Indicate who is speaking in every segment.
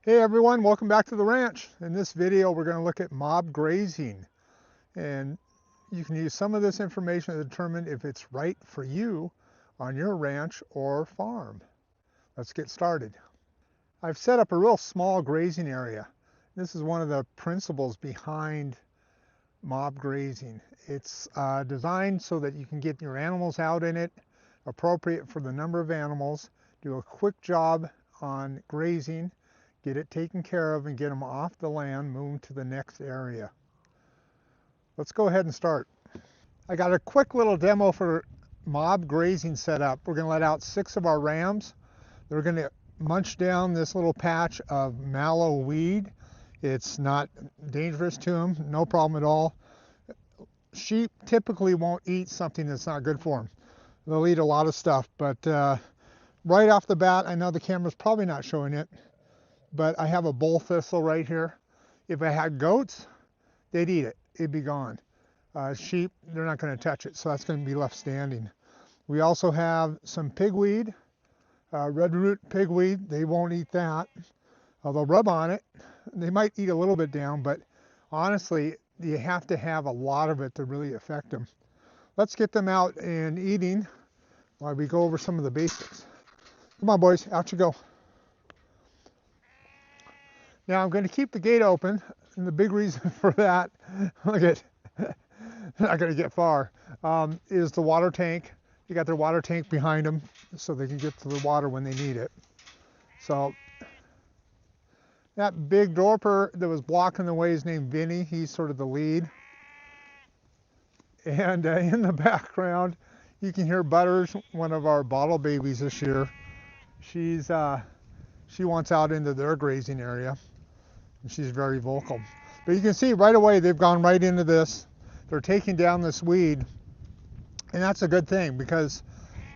Speaker 1: Hey everyone, welcome back to the ranch. In this video we're going to look at mob grazing, and you can use some of this information to determine if it's right for you on your ranch or farm. Let's get started. I've set up a real small grazing area. This is one of the principles behind mob grazing. It's designed so that you can get your animals out in it, appropriate for the number of animals, do a quick job on grazing, get it taken care of, and get them off the land, move to the next area. Let's go ahead and start. I got a quick little demo for mob grazing set up. We're going to let out 6 of our rams. They're going to munch down this little patch of mallow weed. It's not dangerous to them, no problem at all. Sheep typically won't eat something that's not good for them. They'll eat a lot of stuff, but right off the bat, I know the camera's probably not showing it, but I have a bull thistle right here. If I had goats, they'd eat it. It'd be gone. Sheep, they're not going to touch it, so that's going to be left standing. We also have some pigweed, red root pigweed. They won't eat that. They'll rub on it. They might eat a little bit down, but honestly, you have to have a lot of it to really affect them. Let's get them out and eating while we go over some of the basics. Come on, boys, out you go. Now I'm going to keep the gate open, and the big reason for that, look at, not going to get far, is the water tank. You got their water tank behind them so they can get to the water when they need it. So that big dorper that was blocking the way is named Vinny. He's sort of the lead. And in the background, you can hear Butters, one of our bottle babies this year. She wants out into their grazing area. She's very vocal. But you can see right away they've gone right into this. They're taking down this weed, and that's a good thing because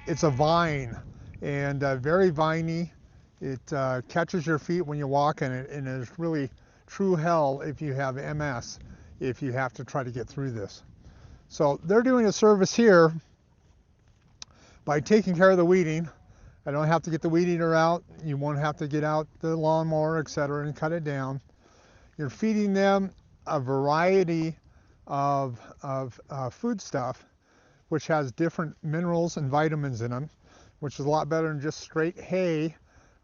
Speaker 1: it's a vine, and very viney. It catches your feet when you walk in it, and is really true hell if you have MS, if you have to try to get through this. So they're doing a service here by taking care of the weeding. I don't have to get the weed eater out. You won't have to get out the lawnmower, etc., and cut it down. You're feeding them a variety of food stuff, which has different minerals and vitamins in them, which is a lot better than just straight hay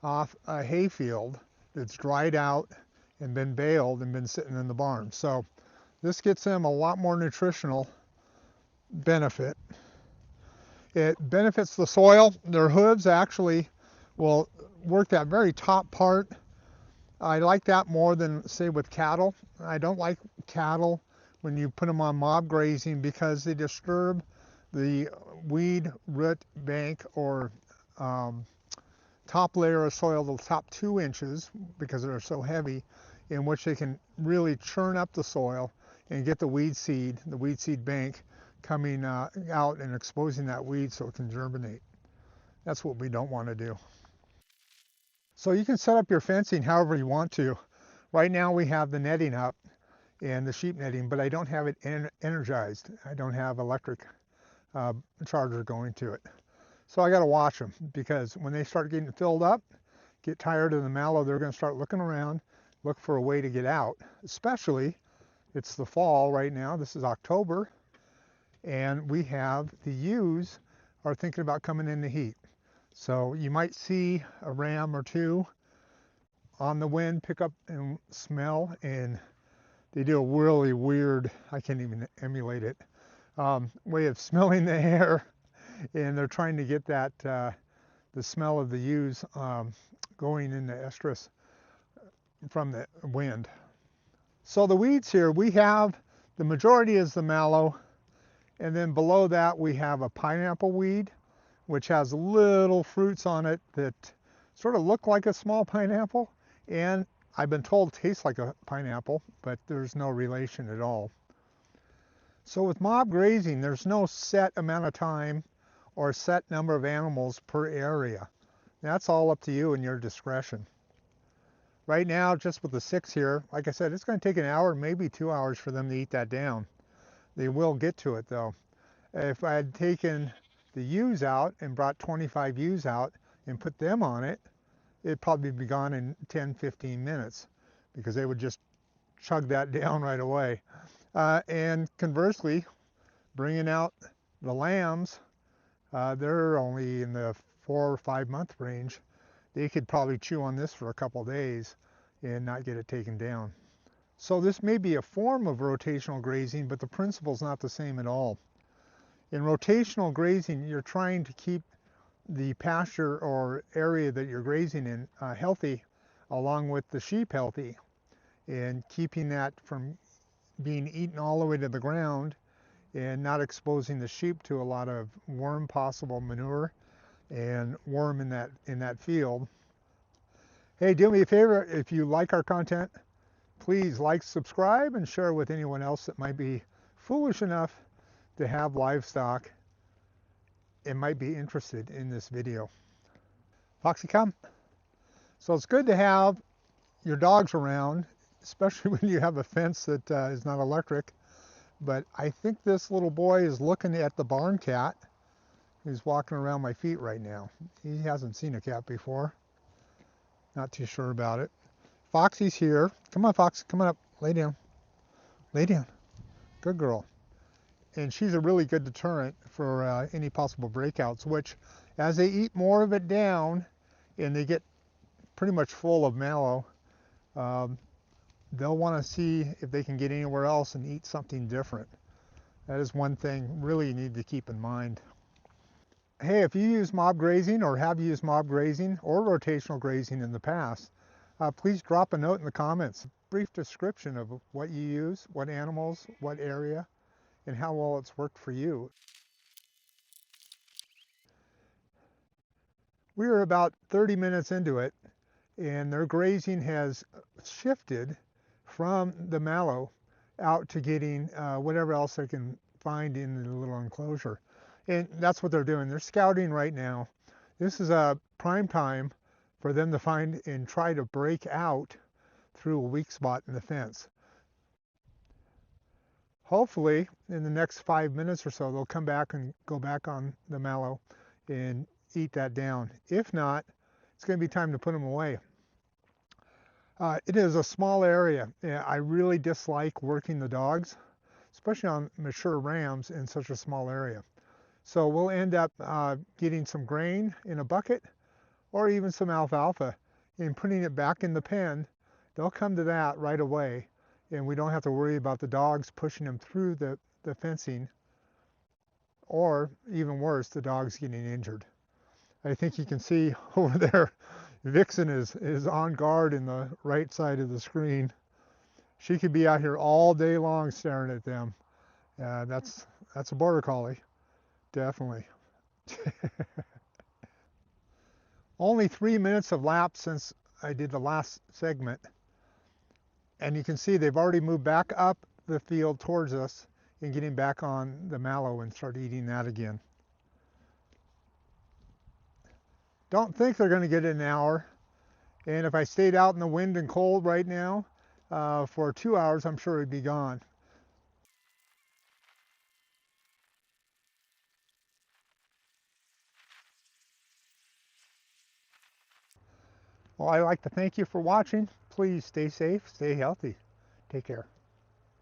Speaker 1: off a hay field that's dried out and been baled and been sitting in the barn. So this gets them a lot more nutritional benefit. It benefits the soil. Their hooves actually will work that very top part. I like that more than, say, with cattle. I don't like cattle when you put them on mob grazing because they disturb the weed root bank or top layer of soil, the top 2 inches, because they're so heavy, in which they can really churn up the soil and get the weed seed bank coming out and exposing that weed so it can germinate. That's what we don't want to do. So you can set up your fencing however you want to. Right now we have the netting up and the sheep netting, but I don't have it energized. I don't have electric charger going to it. So I got to watch them, because when they start getting filled up, get tired of the mallow, they're going to start looking around, look for a way to get out. Especially, it's the fall right now. This is October, and we have the ewes are thinking about coming in the heat. So you might see a ram or 2 on the wind pick up and smell, and they do a really weird, I can't even emulate it, way of smelling the air, and they're trying to get that the smell of the ewes going in the estrus from the wind. So the weeds here, we have, the majority is the mallow, and then below that we have a pineapple weed, which has little fruits on it that sort of look like a small pineapple, and I've been told tastes like a pineapple, but there's no relation at all. So with mob grazing, there's no set amount of time or set number of animals per area. That's all up to you and your discretion. Right now, just with the 6 here, like I said, it's going to take an hour, maybe 2 hours for them to eat that down. They will get to it though. If I had taken the ewes out and brought 25 ewes out and put them on it, it'd probably be gone in 10-15 minutes because they would just chug that down right away. And conversely, bringing out the lambs, they're only in the 4 or 5 month range. They could probably chew on this for a couple days and not get it taken down. So this may be a form of rotational grazing, but the principle is not the same at all. In rotational grazing, you're trying to keep the pasture or area that you're grazing in healthy, along with the sheep healthy, and keeping that from being eaten all the way to the ground and not exposing the sheep to a lot of worm possible manure and worm in that field. Hey, do me a favor, if you like our content, please like, subscribe, and share with anyone else that might be foolish enough to have livestock and might be interested in this video. Foxy, come. So it's good to have your dogs around, especially when you have a fence that is not electric. But I think this little boy is looking at the barn cat who's walking around my feet right now. He hasn't seen a cat before. Not too sure about it. Foxy's here. Come on, Fox. Come on up. Lay down. Lay down. Good girl. And she's a really good deterrent for any possible breakouts, which as they eat more of it down and they get pretty much full of mallow, they'll want to see if they can get anywhere else and eat something different. That is one thing really you need to keep in mind. Hey, if you use mob grazing or have used mob grazing or rotational grazing in the past, please drop a note in the comments. Brief description of what you use, what animals, what area, and how well it's worked for you. We are about 30 minutes into it, and their grazing has shifted from the mallow out to getting whatever else they can find in the little enclosure. And that's what they're doing. They're scouting right now. This is a prime time for them to find and try to break out through a weak spot in the fence. Hopefully in the next 5 minutes or so they'll come back and go back on the mallow and eat that down. If not, it's going to be time to put them away. It is a small area. I really dislike working the dogs, especially on mature rams, in such a small area. So we'll end up getting some grain in a bucket or even some alfalfa and putting it back in the pen. They'll come to that right away, and we don't have to worry about the dogs pushing them through the fencing, or even worse, the dogs getting injured. I think you can see over there, Vixen is on guard in the right side of the screen. She could be out here all day long staring at them. That's a border collie, definitely. Only 3 minutes have lapsed since I did the last segment, and you can see they've already moved back up the field towards us and getting back on the mallow and start eating that again. Don't think they're going to get an hour, and if I stayed out in the wind and cold right now for 2 hours, I'm sure it'd be gone. Well, I'd like to thank you for watching. Please stay safe, stay healthy. Take care.